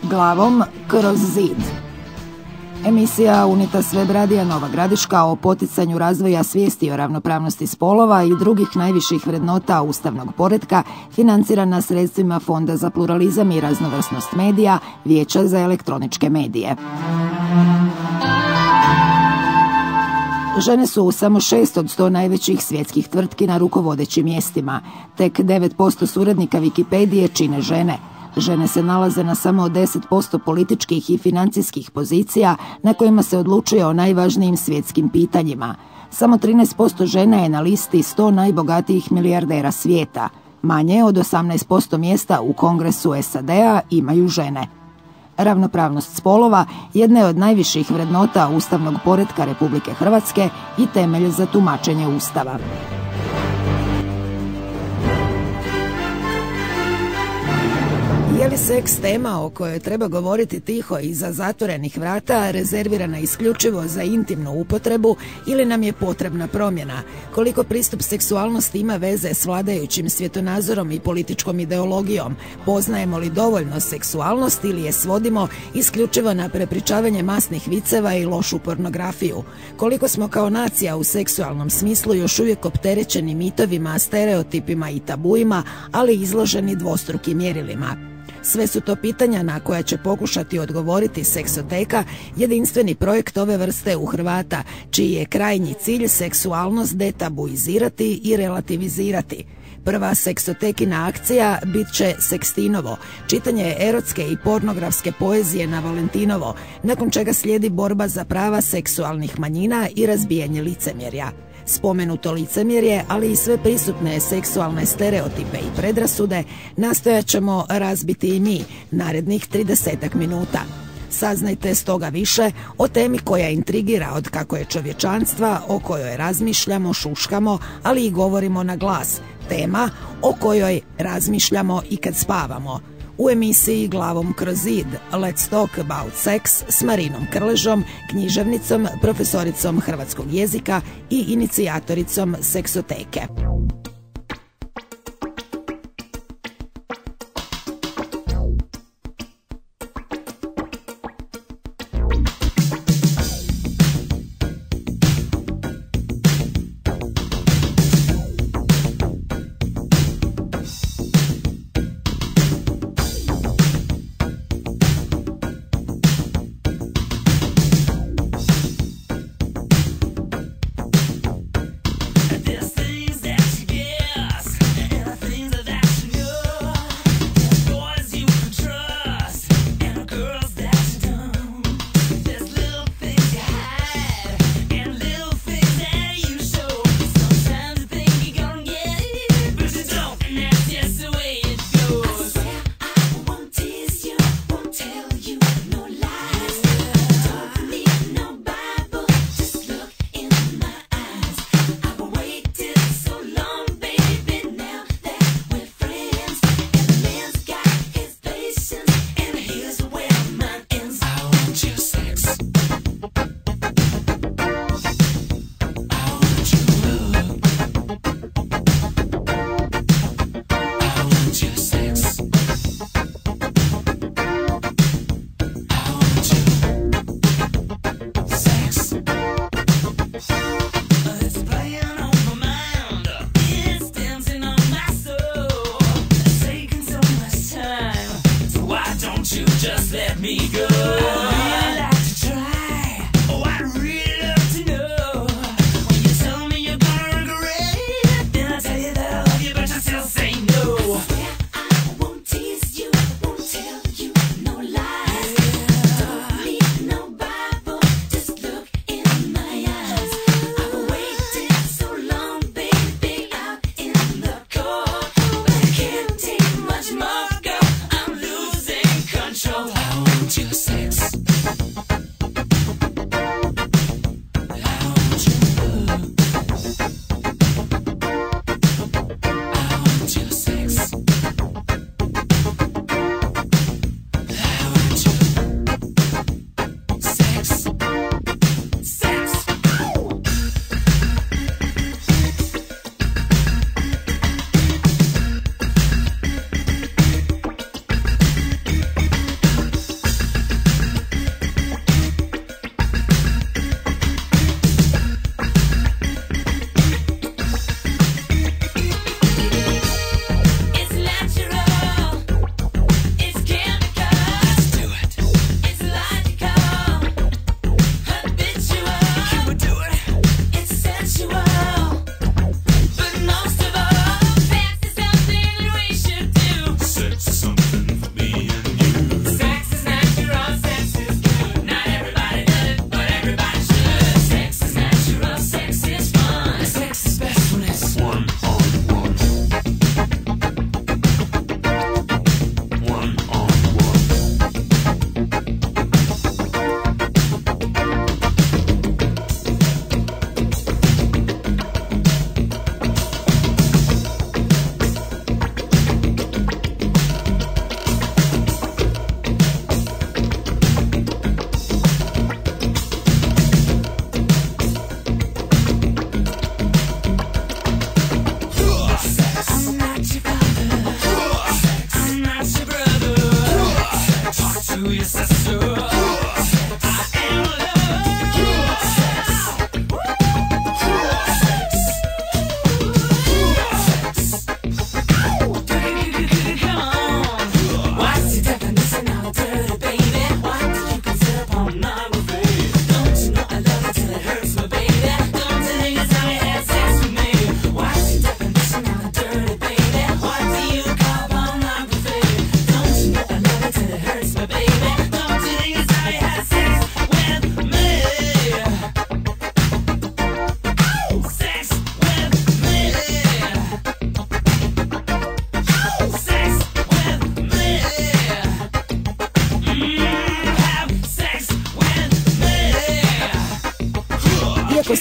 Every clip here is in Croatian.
glavom kroz zid. Emisija Unitas Web radija Nova Gradiška o poticanju razvoja svijesti o ravnopravnosti spolova i drugih najviših vrednota ustavnog poretka financirana sredstvima Fonda za pluralizam i raznovrsnost medija, Vijeća za elektroničke medije. Žene su u samo 6 od 100 najvećih svjetskih tvrtki na rukovodećim mjestima. Tek 9% suradnika Wikipedije čine žene. Žene se nalaze na samo 10% političkih i financijskih pozicija na kojima se odlučuje o najvažnijim svjetskim pitanjima. Samo 13% žena je na listi 100 najbogatijih milijardera svijeta. Manje od 18% mjesta u Kongresu SAD-a imaju žene. Ravnopravnost spolova jedna je od najviših vrednota ustavnog poretka Republike Hrvatske i temelj za tumačenje Ustava. Je li seks tema o kojoj treba govoriti tiho iza zatvorenih vrata, rezervirana isključivo za intimnu upotrebu, ili nam je potrebna promjena? Koliko pristup seksualnosti ima veze s vladajućim svjetonazorom i političkom ideologijom? Poznajemo li dovoljno seksualnost ili je svodimo isključivo na prepričavanje masnih viceva i lošu pornografiju? Koliko smo kao nacija u seksualnom smislu još uvijek opterećeni mitovima, stereotipima i tabuima, ali izloženi dvostrukim mjerilima? Sve su to pitanja na koja će pokušati odgovoriti Seksoteka, jedinstveni projekt ove vrste u Hrvata, čiji je krajnji cilj seksualnost detabuizirati i relativizirati. Prva seksotekina akcija bit će Sekstinovo, čitanje erotske i pornografske poezije na Valentinovo, nakon čega slijedi borba za prava seksualnih manjina i razbijanje licemjerja. Spomenuto licemjerje, ali i sve prisutne seksualne stereotipe i predrasude nastojat ćemo razbiti i mi narednih 30 minuta. Saznajte stoga više o temi koja intrigira od kako je čovječanstva, o kojoj razmišljamo, šuškamo, ali i govorimo na glas. Tema o kojoj razmišljamo i kad spavamo. U emisiji Glavom kroz zid Let's Talk About Sex s Marinom Krležom, književnicom, profesoricom hrvatskog jezika i inicijatoricom Seksoteke. I want your sex.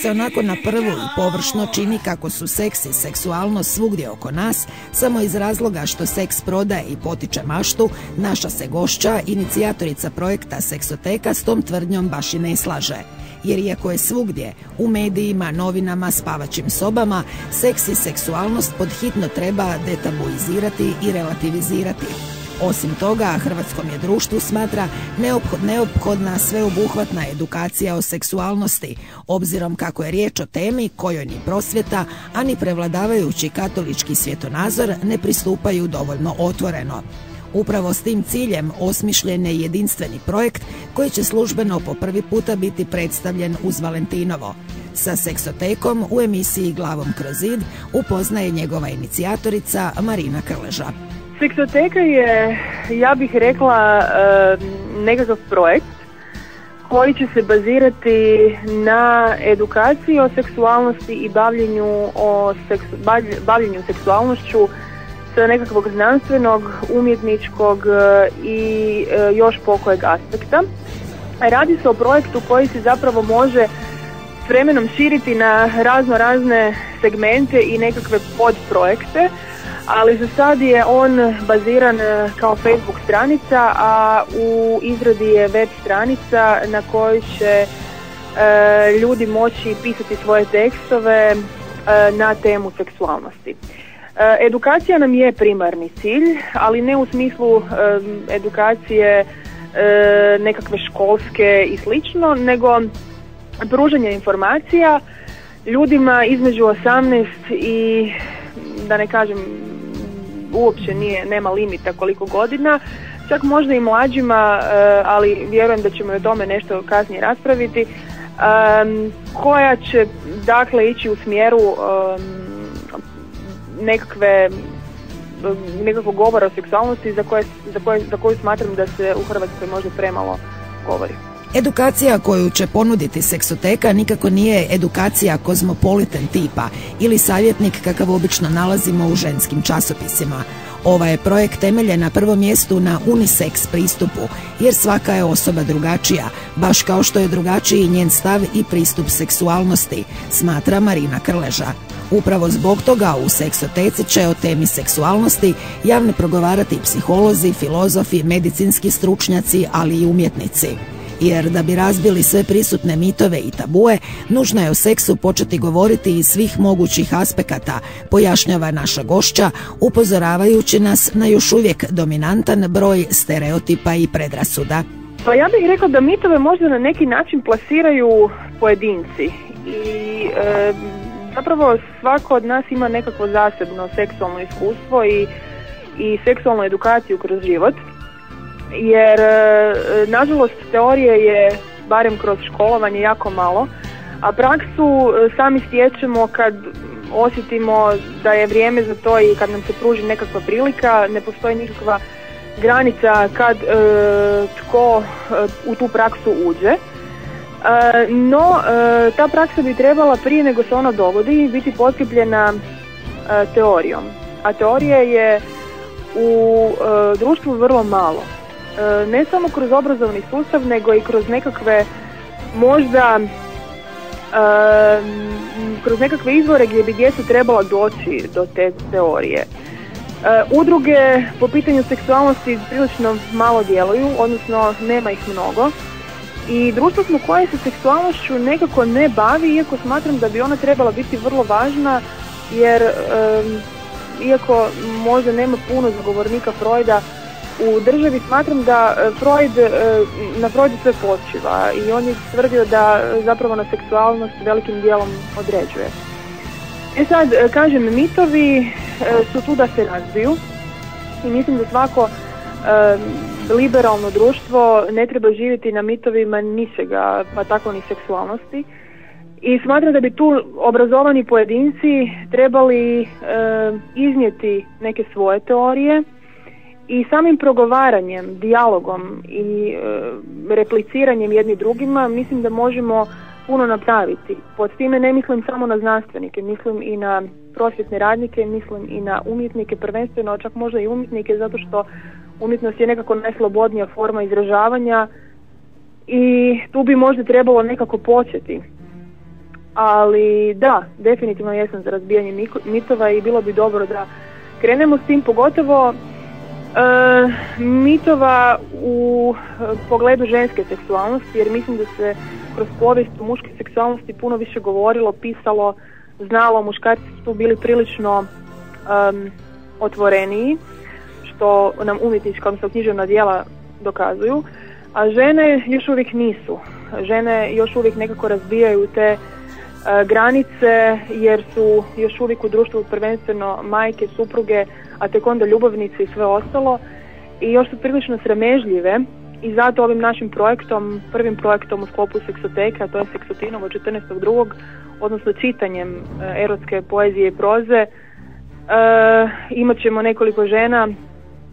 se onako na prvu i površno čini kako su seks i seksualnost svugdje oko nas, samo iz razloga što seks prodaje i potiče maštu, naša se gošća, inicijatorica projekta Seksoteka, s tom tvrdnjom baš i ne slaže. Jer iako je svugdje, u medijima, novinama, spavaćim sobama, seks i seksualnost podhitno treba detabuizirati i relativizirati. Osim toga, hrvatskom je društvu smatra neophodna sveobuhvatna edukacija o seksualnosti, obzirom kako je riječ o temi kojoj ni prosvjeta, a ni prevladavajući katolički svjetonazor ne pristupaju dovoljno otvoreno. Upravo s tim ciljem osmišljen je jedinstveni projekt koji će službeno po prvi puta biti predstavljen uz Valentinovo. Sa Seksotekom u emisiji Glavom kroz zid upoznaje njegova inicijatorica Marina Krleža. Seksoteka je, ja bih rekla, nekakav projekt koji će se bazirati na edukaciji o seksualnosti i bavljenju seksualnošću sa nekakvog znanstvenog, umjetničkog i još pokojeg aspekta. Radi se o projektu koji se zapravo može s vremenom širiti na razne segmente i nekakve podprojekte, ali za sad je on baziran kao Facebook stranica, a u izradi je web stranica na kojoj će ljudi moći pisati svoje tekstove na temu seksualnosti. Edukacija nam je primarni cilj, ali ne u smislu edukacije nekakve školske i slično, nego pružanje informacija ljudima između 18 i, da ne kažem, uopće nema limita koliko godina, čak možda i mlađima, ali vjerujem da ćemo o tome nešto kasnije raspraviti, koja će dakle ići u smjeru nekakvog govora o seksualnosti za koju smatram da se u Hrvatskoj možda premalo govori. Edukacija koju će ponuditi Seksoteka nikako nije edukacija kozmopolitan tipa ili savjetnik kakav obično nalazimo u ženskim časopisima. Ovaj je projekt temeljen na prvom mjestu na unisex pristupu, jer svaka je osoba drugačija, baš kao što je drugačiji njen stav i pristup seksualnosti, smatra Marina Krleža. Upravo zbog toga u Seksoteci će o temi seksualnosti javno progovarati psiholozi, filozofi, medicinski stručnjaci, ali i umjetnici. Jer da bi razbili sve prisutne mitove i tabue, nužno je o seksu početi govoriti iz svih mogućih aspekata, pojašnjava naša gošća, upozoravajući nas na još uvijek dominantan broj stereotipa i predrasuda. Pa ja bih rekla da mitove možda na neki način plasiraju pojedinci i zapravo svako od nas ima nekakvo zasebno seksualno iskustvo i seksualnu edukaciju kroz život. Jer nažalost teorije je, barem kroz školovanje, jako malo, a praksu sami stječemo kad osjetimo da je vrijeme za to i kad nam se pruži nekakva prilika. Ne postoji nikakva granica kad tko u tu praksu uđe. No, ta praksa bi trebala prije nego se ona dogodi biti potkrepljena teorijom. A teorije je u društvu vrlo malo. Ne samo kroz obrazovni sustav, nego i kroz nekakve možda kroz nekakve izvore gdje bi djeca trebala doći do te teorije. Udruge po pitanju seksualnosti prilično malo djeluju, odnosno nema ih mnogo, i društvo smo koje se seksualnošću nekako ne bavi, iako smatram da bi ona trebala biti vrlo važna, jer iako možda nema puno zagovornika Freuda u državi, smatram da na Freudu sve počiva i on je tvrdio da zapravo na seksualnost velikim dijelom određuje. Sad, kažem, mitovi su tu da se razbiju i mislim da svako liberalno društvo ne treba živjeti na mitovima ničega, pa tako ni seksualnosti. I smatram da bi tu obrazovani pojedinci trebali iznijeti neke svoje teorije i samim progovaranjem, dijalogom i repliciranjem jedni drugima mislim da možemo puno napraviti. Pod time ne mislim samo na znanstvenike, mislim i na prosvjetne radnike, mislim i na umjetnike, prvenstveno čak možda i umjetnike, zato što umjetnost je nekako najslobodnija forma izražavanja i tu bi možda trebalo nekako početi. ali da, definitivno jesam za razbijanje mitova i bilo bi dobro da krenemo s tim, pogotovo mitova u pogledu ženske seksualnosti, jer mislim da se kroz povijest o muškoj seksualnosti puno više govorilo, pisalo, znalo, muškarci su tu bili prilično otvoreniji, što nam umjetnička, odnosno književna djela dokazuju, a žene još uvijek nisu. Žene još uvijek nekako razbijaju te granice, jer su još uvijek u društvu prvenstveno majke, supruge, a tek onda ljubavnice i sve ostalo, i još su prilično sramežljive, i zato ovim našim projektom, prvim projektom u sklopu Seksoteke, a to je Seksotinovo 14.2., odnosno čitanjem erotske poezije i proze, imat ćemo nekoliko žena,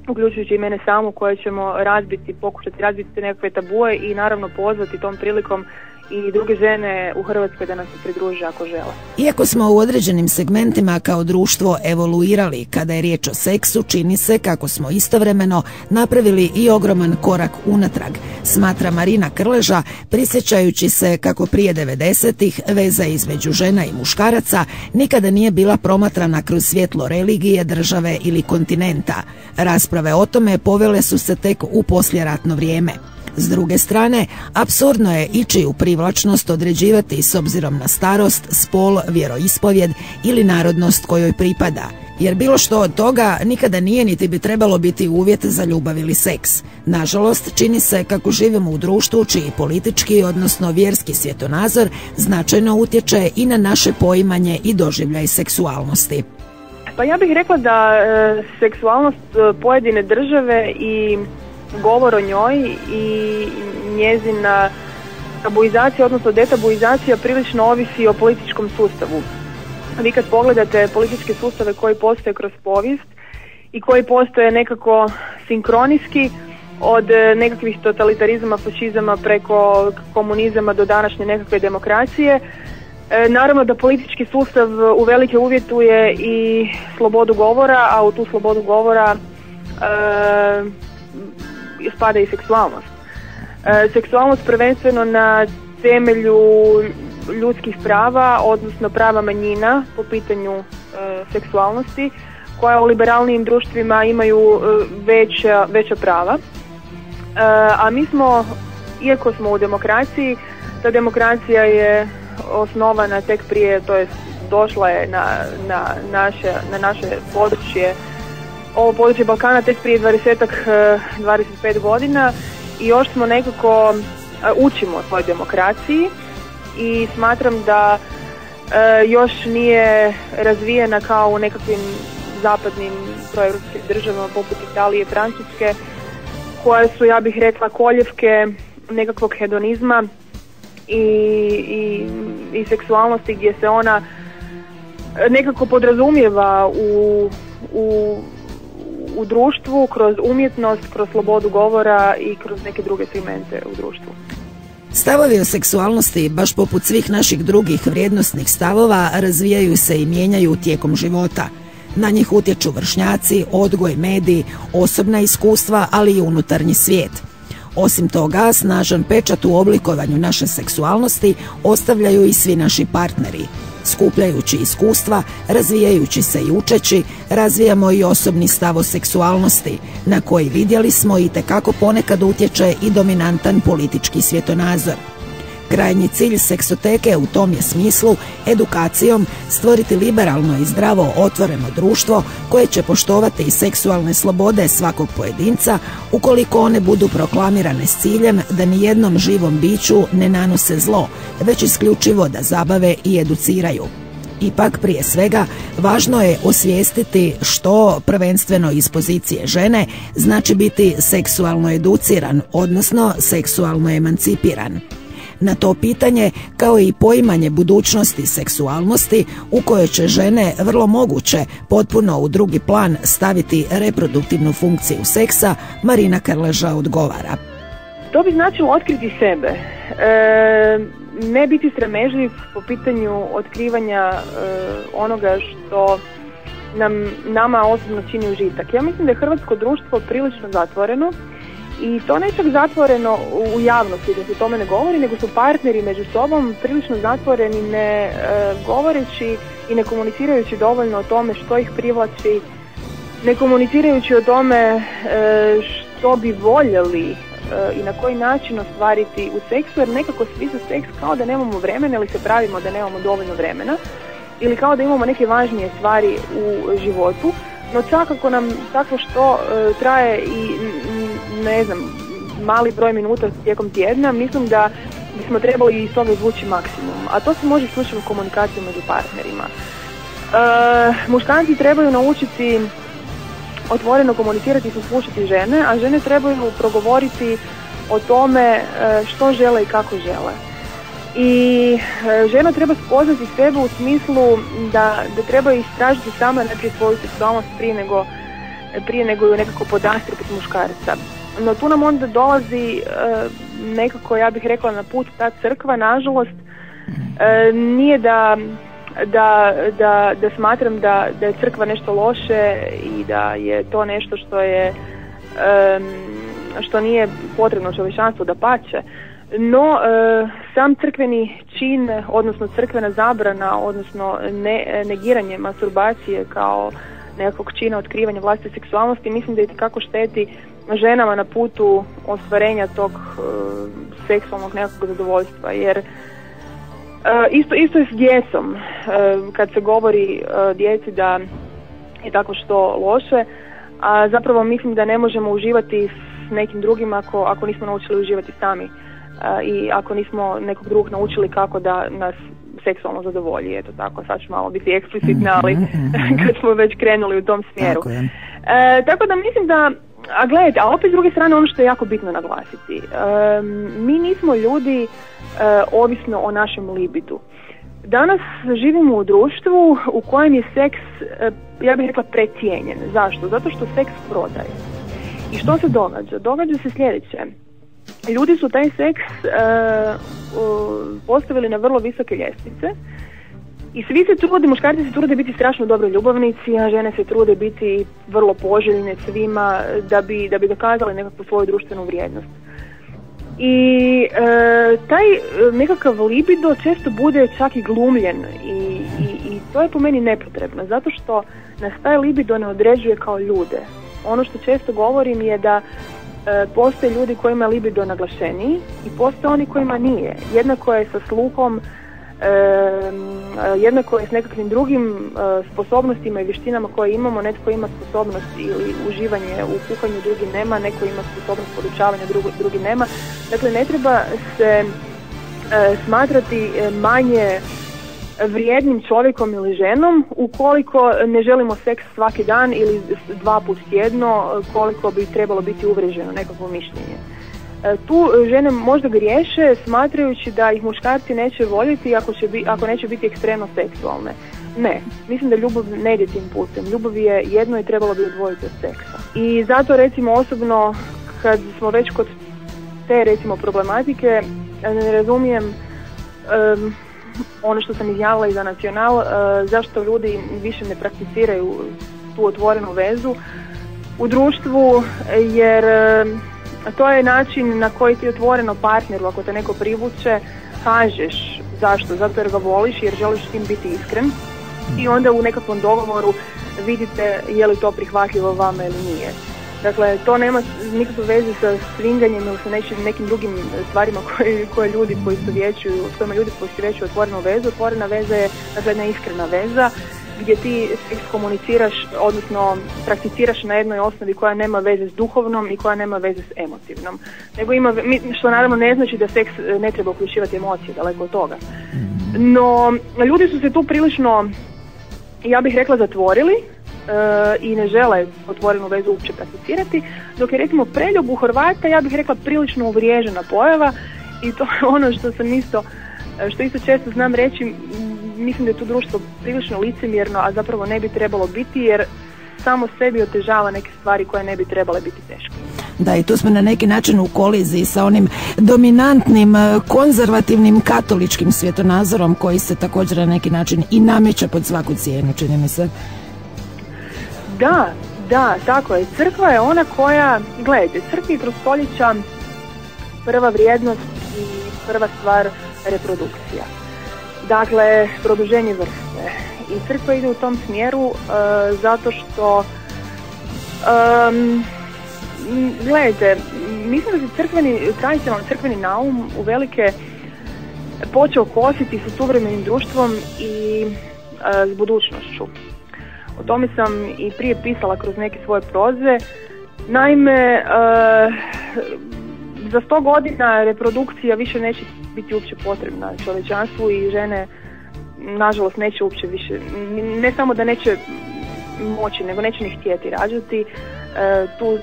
uključujući i mene samu, koje ćemo pokušati razbiti nekakve tabue i naravno pozvati tom prilikom i druge žene u Hrvatskoj da nas se pridruže ako žele. Iako smo u određenim segmentima kao društvo evoluirali kada je riječ o seksu, čini se kako smo istovremeno napravili i ogroman korak unatrag, smatra Marina Krleža, prisjećajući se kako prije 90-ih veza između žena i muškaraca nikada nije bila promatrana kroz svjetlo religije, države ili kontinenta. Rasprave o tome povele su se tek u poslijeratno vrijeme. S druge strane, apsurdno je ičiju privlačnost određivati s obzirom na starost, spol, vjeroispovjed ili narodnost kojoj pripada, jer bilo što od toga nikada nije niti bi trebalo biti uvjet za ljubav ili seks. Nažalost, čini se kako živimo u društvu čiji politički, odnosno vjerski svjetonazor značajno utječe i na naše poimanje i doživljaj seksualnosti. Pa ja bih rekla da seksualnost pojedine države i govor o njoj i njezina tabuizacija, odnosno detabuizacija, prilično ovisi o političkom sustavu. Vi kad pogledate političke sustave koji postoje kroz povijest i koji postoje nekako sinkronijski, od nekakvih totalitarizama, fašizama preko komunizama do današnje nekakve demokracije, naravno da politički sustav uvelike uvjetuje i slobodu govora, a u tu slobodu govora spada i seksualnost. Seksualnost prvenstveno na temelju ljudskih prava, odnosno prava manjina po pitanju seksualnosti, koja u liberalnijim društvima imaju veća prava. A mi smo, iako smo u demokraciji, ta demokracija je osnovana tek prije, to jest došla je na naše područje, ovo područje Balkana tek prije 25 godina, i još smo nekako učimo o svojoj demokraciji i smatram da još nije razvijena kao u nekakvim zapadnim proeuropskim državama poput Italije i Francuske, koje su, ja bih rekla, koljevke nekakvog hedonizma i seksualnosti, gdje se ona nekako podrazumijeva u društvu kroz umjetnost, kroz slobodu govora i kroz neke druge segmente u društvu. Stavovi o seksualnosti, baš poput svih naših drugih vrijednosnih stavova, razvijaju se i mijenjaju tijekom života. Na njih utječu vršnjaci, odgoj, mediji, osobna iskustva, ali i unutarnji svijet. Osim toga, snažan pečat u oblikovanju naše seksualnosti ostavljaju i svi naši partneri. Skupljajući iskustva, razvijajući se i učeći, razvijamo i osobni stav o seksualnosti, na koji, vidjeli smo, itekako ponekad utječe i dominantan politički svjetonazor. Krajnji cilj Seksoteke u tom je smislu edukacijom stvoriti liberalno i zdravo otvoreno društvo koje će poštovati i seksualne slobode svakog pojedinca, ukoliko one budu proklamirane s ciljem da nijednom živom biću ne nanose zlo, već isključivo da zabave i educiraju. Ipak, prije svega, važno je osvijestiti što, prvenstveno iz pozicije žene, znači biti seksualno educiran, odnosno seksualno emancipiran. Na to pitanje, kao i poimanje budućnosti seksualnosti, u kojoj će žene vrlo moguće potpuno u drugi plan staviti reproduktivnu funkciju seksa, Marina Krleža odgovara. To bi značilo otkriti sebe, ne biti sramežljiv po pitanju otkrivanja onoga što nama osobno čini užitak. Ja mislim da je hrvatsko društvo prilično zatvoreno I to ne čak zatvoreno u javnosti da se o tome ne govori, nego su partneri među sobom prilično zatvoreni, ne govoreći i ne komunicirajući dovoljno o tome što ih privlači, ne komunicirajući o tome što bi voljeli i na koji način ostvariti u seksu, jer nekako svi za seks kao da nemamo vremena ili se pravimo da nemamo dovoljno vremena ili kao da imamo neke važnije stvari u životu, no čak ako nam tako što traje i ne znam, mali broj minuta tijekom tjedna, mislim da bismo trebali iz toga izvući maksimum, a to se može isključivo komunikacijom među partnerima. Muškarci trebaju naučiti otvoreno komunicirati i saslušati žene, a žene trebaju progovoriti o tome što žele i kako žele. I žena treba spoznati sebe u smislu da treba istražiti sama najprije svoju seksualnost prije nego ju nekako podastrijeti muškarca. No tu nam onda dolazi nekako, ja bih rekla, na put ta crkva, nažalost. Nije da smatram da je crkva nešto loše i da je to nešto što nije potrebno čovječanstvu, dapače. No, sam crkveni čin, odnosno crkvena zabrana, odnosno negiranje masturbacije kao nekakvog čina otkrivanja vlastite seksualnosti, mislim da itekako šteti ženama na putu ostvarenja tog seksualnog nekakvog zadovoljstva, jer isto je s djecom, kad se govori djeci da je tako što loše, a zapravo mislim da ne možemo uživati s nekim drugim ako nismo naučili uživati sami i ako nismo nekog drugog naučili kako da nas seksualno zadovolji. Eto tako, sad ću malo biti eksplicitna, ali kad smo već krenuli u tom smjeru. Tako da mislim da, a gledajte, a opet s druge strane ono što je jako bitno naglasiti, mi nismo ljudi ovisno o našem libidu. Danas živimo u društvu u kojem je seks, ja bih rekla, precijenjen. Zašto? Zato što seks prodaje. I što se događa? Događa se sljedeće. Ljudi su taj seks postavili na vrlo visoke ljestvice i svi se trude, muškarci se trude biti strašno dobri ljubavnici, a žene se trude biti vrlo poželjne svima da bi dokazali nekakvu svoju društvenu vrijednost. I taj nekakav libido često bude čak i glumljen i to je po meni nepotrebno, zato što nas taj libido ne određuje kao ljude. Ono što često govorim je da postoje ljudi kojima je libido naglašeniji i postoje oni kojima nije. Jednako je sa sluhom, jednako je s nekakvim drugim sposobnostima i vještinama koje imamo. Netko ima sposobnost ili uživanje u kuhanju, drugi nema, neko ima sposobnost podučavanja, drugi nema. Dakle, ne treba se smatrati manje vrijednim čovjekom ili ženom ukoliko ne želimo seks svaki dan ili 2 puta tjedno, koliko bi trebalo biti uvriježeno nekakvo mišljenje. Tu žene možda griješe smatrajući da ih muškarci neće voljeti ako neće biti ekstremno seksualne. Ne, mislim da ljubav ne ide tim putem. Ljubav je jedno i trebalo bi odvojiti od seksa. I zato recimo osobno, kad smo već kod te recimo problematike, ne razumijem ono što sam izjavila i za Nacional, zašto ljudi više ne prakticiraju tu otvorenu vezu u društvu, jer to je način na koji ti otvoreno partneru, ako te neko privuče, kažeš zašto, zato jer ga voliš, jer želiš s tim biti iskren i onda u nekakvom dogovoru vidite je li to prihvatljivo vama ili nije. Dakle, to nema nikakve veze sa swinganjem ili sa nekim drugim stvarima koje ljudi poistovjećuju, s kojima ljudi poistovjećuju otvorenu vezu. Otvorena veza je, dakle, jedna iskrena veza gdje ti seks komuniciraš, odnosno prakticiraš na jednoj osnovi koja nema veze s duhovnom i koja nema veze s emotivnom. Nego ima, što naravno ne znači da seks ne treba uključivati emocije, daleko od toga. No, ljudi su se tu prilično, ja bih rekla, zatvorili i ne žele otvorenu vezu uopće prakticirati, dok je recimo preljub u Hrvata, ja bih rekla, prilično uvriježena pojava i to je ono što isto često znam reći. Mislim da je tu društvo prilično licemjerno, a zapravo ne bi trebalo biti, jer samo sebi otežava neke stvari koje ne bi trebale biti teške. Da, i tu smo na neki način u koliziji sa onim dominantnim, konzervativnim katoličkim svjetonazorom koji se također na neki način i nameće pod svaku cijenu, čini mi se. Da, tako je. Crkva je ona koja, gledajte, crkvi kroz stoljeća prva vrijednost i prva stvar reprodukcija. Dakle, produženje vrste. I crkva ide u tom smjeru zato što gledajte, mislim da se tradicionalni crkveni naum uvelike počeo kositi sa suvremenim društvom i s budućnošću. O tome sam i prije pisala kroz neke svoje proze. Naime, za 100 godina reprodukcija više neće biti uopće potrebna čovječanstvu i žene nažalost neće uopće više, ne samo da neće moći, nego neće ni htjeti rađati.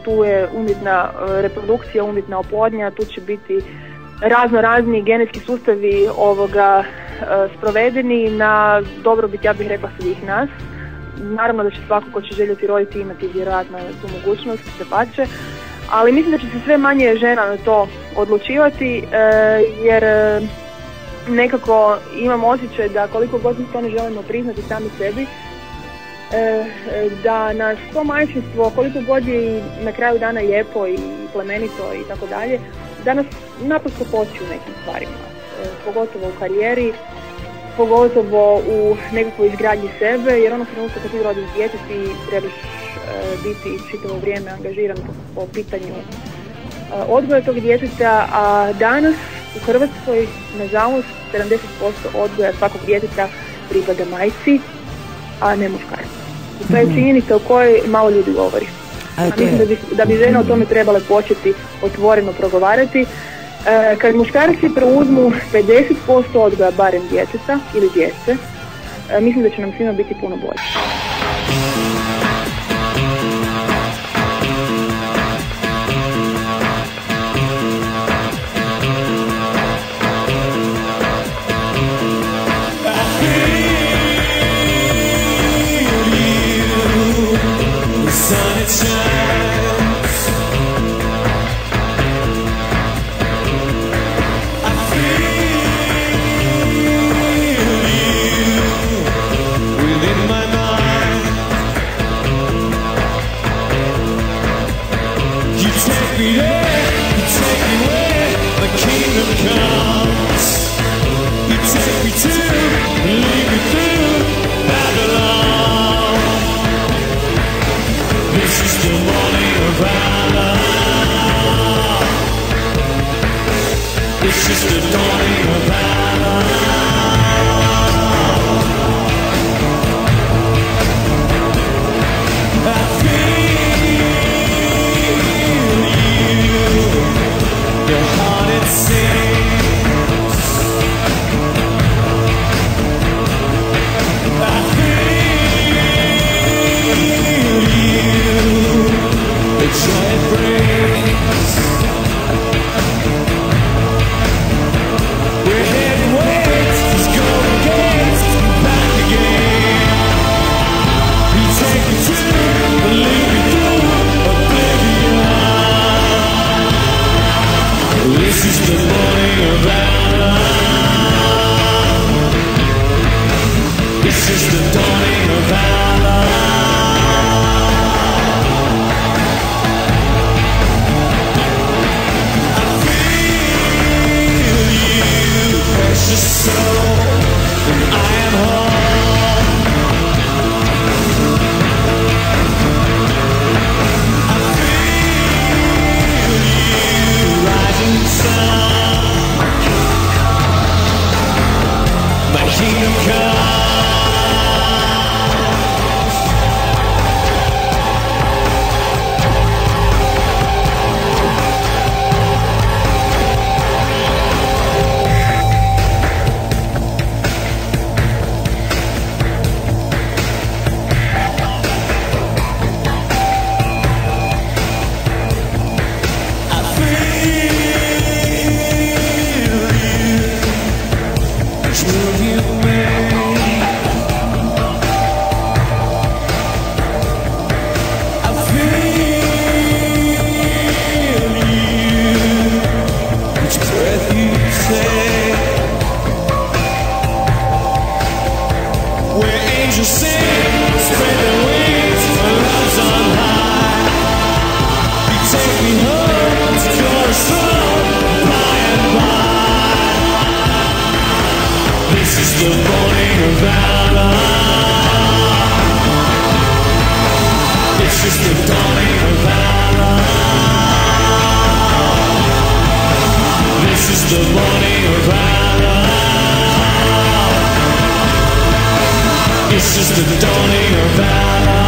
Tu je umjetna reprodukcija, umjetna oplodnja, tu će biti razni genetski sustavi sprovedeni na dobrobit, ja bih rekla, svih nas. Naravno da će svako ko će željeti roditi imati vjerojatno tu mogućnost, dapače, ali mislim da će se sve manje žena na to odlučivati jer nekako imam osjećaj da koliko god mi to ne želimo priznati sami sebi, da nas to majčinstvo, koliko god je i na kraju dana lijepo i plemenito i tako dalje, da nas naprosto koči u nekim stvarima, pogotovo u karijeri, pogotovo u nekakvoj izgradnji sebe, jer ono trenutka kad ti rodiš dijete ti trebaš biti čitavo vrijeme angažiran po pitanju odgoja tog djeteta, a danas u Hrvatskoj nažalost 70% odgoja svakog djeteta pripada majci, a ne muškarcu. I to je činjenica o kojoj malo ljudi govori. Mislim da bi žene o tome trebale početi otvoreno progovarati. Kad muškarci preuzmu 50% odgoja barem djeteta ili djece, mislim da će nam svima biti puno bolje. valor. It's just the dawning of valor. This is the morning of valor. It's just the dawning of valor.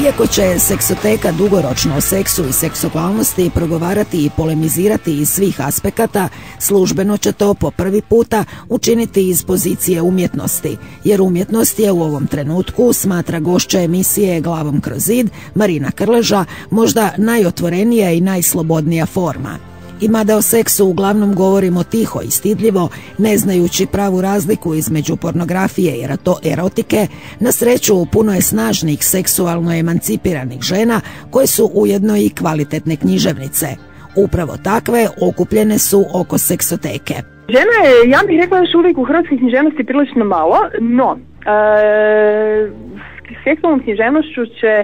Iako će seksoteka dugoročno o seksu i seksualnosti progovarati i polemizirati iz svih aspekata, službeno će to po prvi puta učiniti iz pozicije umjetnosti, jer umjetnost je u ovom trenutku, smatra gošća emisije Glavom kroz zid, Marina Krleža, možda najotvorenija i najslobodnija forma. I mada o seksu uglavnom govorimo tiho i stidljivo, ne znajući pravu razliku između pornografije i erotike, na sreću puno je snažnih seksualno emancipiranih žena koje su ujedno i kvalitetne književnice. Upravo takve okupljene su oko seksoteke. Žena je, ja bih rekla, još uvijek u hrvatskoj književnosti prilično malo, no seksualnom književnošću će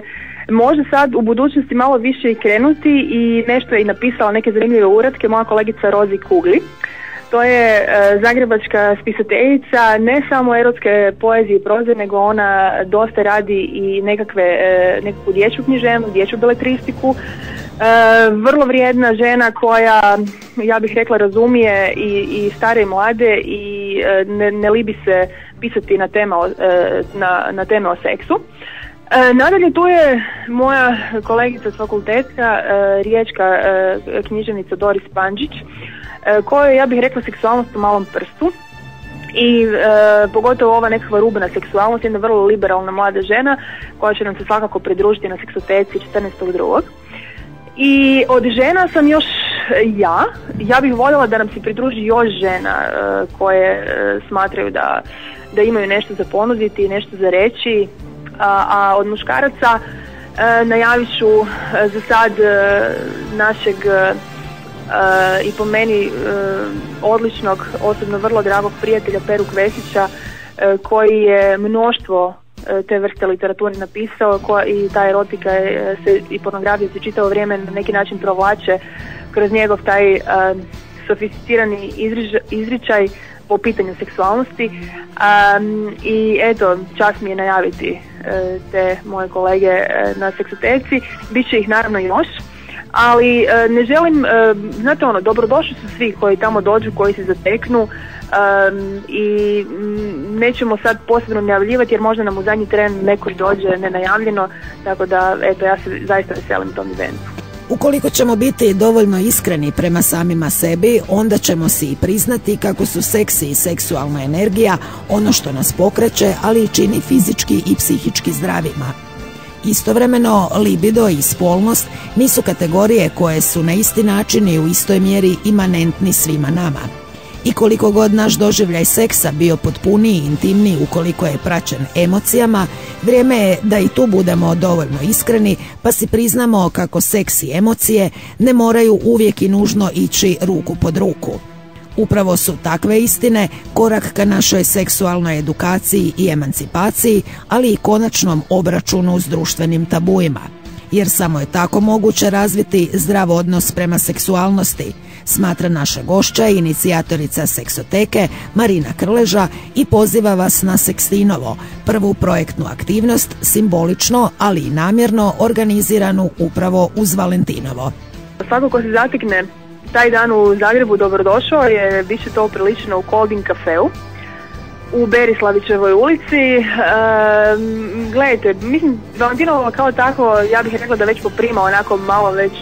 možda sad u budućnosti malo više i krenuti i nešto je i napisala neke zanimljive uratke moja kolegica Rozi Kugli. To je zagrebačka spisateljica ne samo erotske poezije i proze, nego ona dosta radi i nekakvu dječju književnost, dječju beletristiku. Vrlo vrijedna žena koja, ja bih rekla, razumije i stare i mlade i ne libi se pisati na teme o seksu. Nadalje tu je moja kolegica s fakulteta, riječka književnica Doris Pandžić, koja, ja bih rekla, seksualnost u malom prstu i pogotovo ova nekakva rubna seksualnost, jedna vrlo liberalna mlada žena koja će nam se svakako pridružiti na seksoteci 14.2. I od žena sam još ja bih voljela da nam se pridruži još žena koje smatraju da imaju nešto za ponuditi, nešto za reći. A od muškaraca najavit ću za sad našeg i po meni odličnog, osobno vrlo dragog prijatelja Peru Kvesića, koji je mnoštvo te vrste literature napisao i ta erotika i pornografija se čitavo vrijeme na neki način provlače kroz njegov taj sofisticirani izričaj po pitanju seksualnosti i eto, čast mi je najaviti te moje kolege na seksoteci. Biće ih naravno još, ali ne želim, znate dobrodošli su svi koji tamo dođu, koji se zateknu i nećemo sad posebno najavljivati jer možda nam u zadnji tren neko dođe nenajavljeno, tako da eto, ja se zaista veselim tom eventu. Ukoliko ćemo biti dovoljno iskreni prema samima sebi, onda ćemo si i priznati kako su seksi i seksualna energija ono što nas pokreće, ali i čini fizički i psihički zdravima. Istovremeno, libido i spolnost nisu kategorije koje su na isti način i u istoj mjeri imanentni svima nama. I koliko god naš doživljaj seksa bio potpuniji i intimniji ukoliko je praćen emocijama, vrijeme je da i tu budemo dovoljno iskreni pa si priznamo kako seks i emocije ne moraju uvijek i nužno ići ruku pod ruku. Upravo su takve istine korak ka našoj seksualnoj edukaciji i emancipaciji, ali i konačnom obračunu s društvenim tabuima. Jer samo je tako moguće razviti zdrav odnos prema seksualnosti, smatra naša gošća i inicijatorica seksoteke Marina Krleža i poziva vas na Sekstinovo, prvu projektnu aktivnost, simbolično, ali i namjerno organiziranu upravo uz Valentinovo. Svako ko se zatekne taj dan u Zagrebu dobrodošao je, bit će to prilično u Kolding kafeu u Berislavićevoj ulici. Gledajte, mislim, Valentinovo kao tako, ja bih rekla da već poprima onako malo već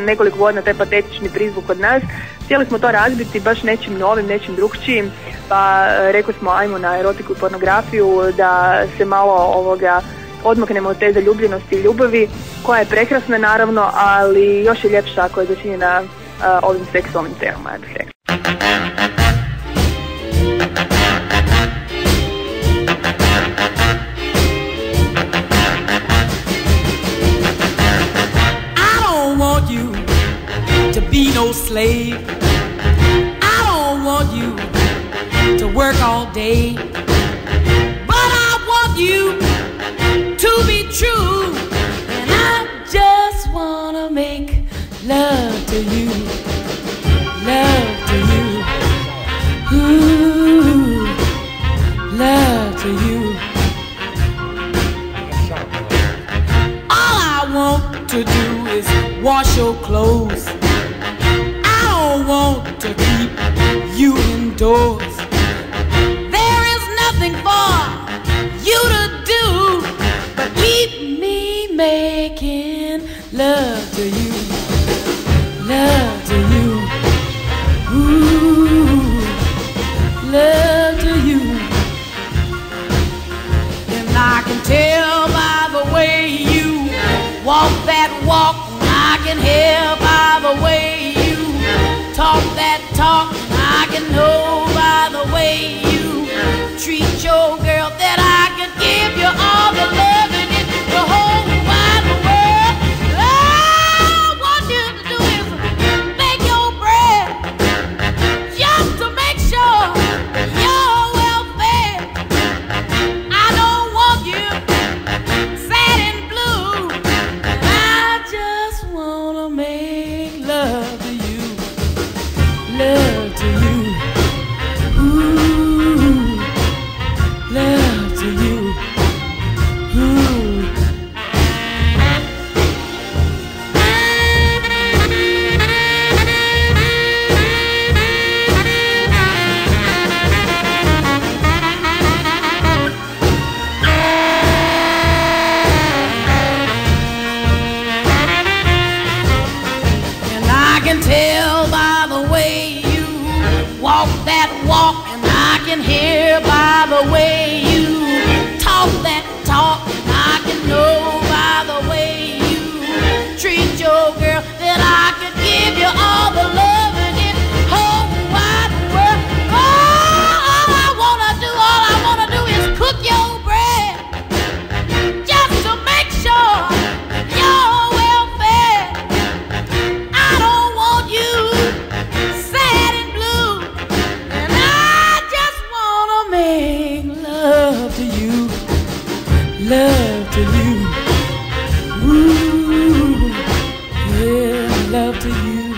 nekoliko godina taj patetični prizvuk kod nas. Htjeli smo to razbiti baš nečim novim, nečim drugčijim, pa rekli smo ajmo na erotiku i pornografiju da se malo odmaknemo od te zaljubljenosti i ljubavi, koja je prekrasna naravno, ali još je ljepša ako je začinjena ovim seksualnim temama, ja bih rekla. Be no slave. I don't want you to work all day, but I want you to be true, and I just wanna make love to you, love to you, ooh, love to you. All I want to do is wash your clothes. I want to keep you indoors. There is nothing for you to do but keep me making love to you, love to you, ooh, love to you. And I can tell by the way you walk that walk, I can hear by the way talk that talk, I can know by the way you treat your girl that I could give you all the love in the whole wide world. All I want you to do is make your bread, just to make sure you're well fed. I don't want you sad and blue, I just wanna make love to you. Love to you, ooh, love to you, ooh. And I can tell by the way walk that walk, and I can hear by the way you talk that talk, and I can know by the way you treat your girl that I could give you all the love in this whole wide world. All I wanna do is cook your bread, just to make sure you're well fed. I don't want you sad and blue, make love to you, love to you, ooh, yeah, love to you,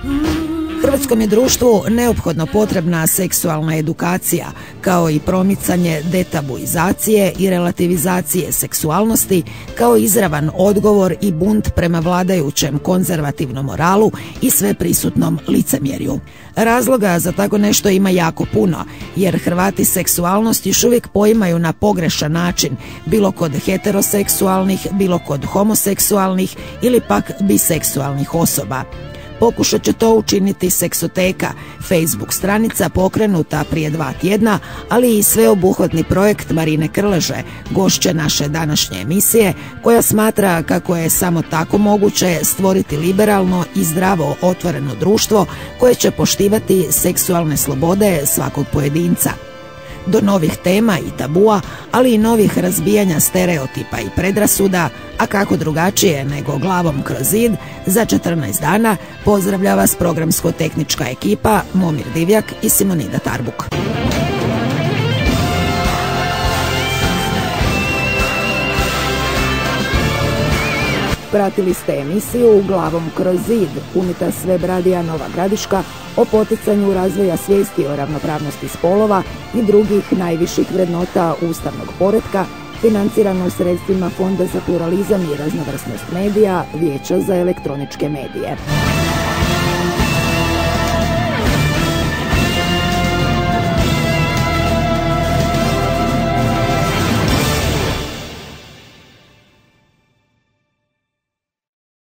ooh. Hrvatskom je društvu neophodno potrebna seksualna edukacija, kao i promicanje detabuizacije i relativizacije seksualnosti, kao izravan odgovor i bunt prema vladajućem konzervativnom moralu i sveprisutnom licemjerju. Razloga za tako nešto ima jako puno, jer Hrvati seksualnost još uvijek poimaju na pogrešan način, bilo kod heteroseksualnih, bilo kod homoseksualnih ili pak biseksualnih osoba. Pokušat će to učiniti Seksoteka, Facebook stranica pokrenuta prije 2 tjedna, ali i sveobuhvatni projekt Marine Krleže, gošće naše današnje emisije, koja smatra kako je samo tako moguće stvoriti liberalno i zdravo otvoreno društvo koje će poštivati seksualne slobode svakog pojedinca. Do novih tema i tabua, ali i novih razbijanja stereotipa i predrasuda, a kako drugačije nego glavom kroz zid, za 14 dana pozdravlja vas programsko-tehnička ekipa Momir Divjak i Simonida Tarbuk. Pratili ste emisiju Glavom kroz zid, Unitas web radija Nova Gradiška, o poticanju razvoja svijesti o ravnopravnosti spolova i drugih najviših vrednota ustavnog poretka, financirano sredstvima Fonda za pluralizam i raznovrsnost medija, Vijeća za elektroničke medije.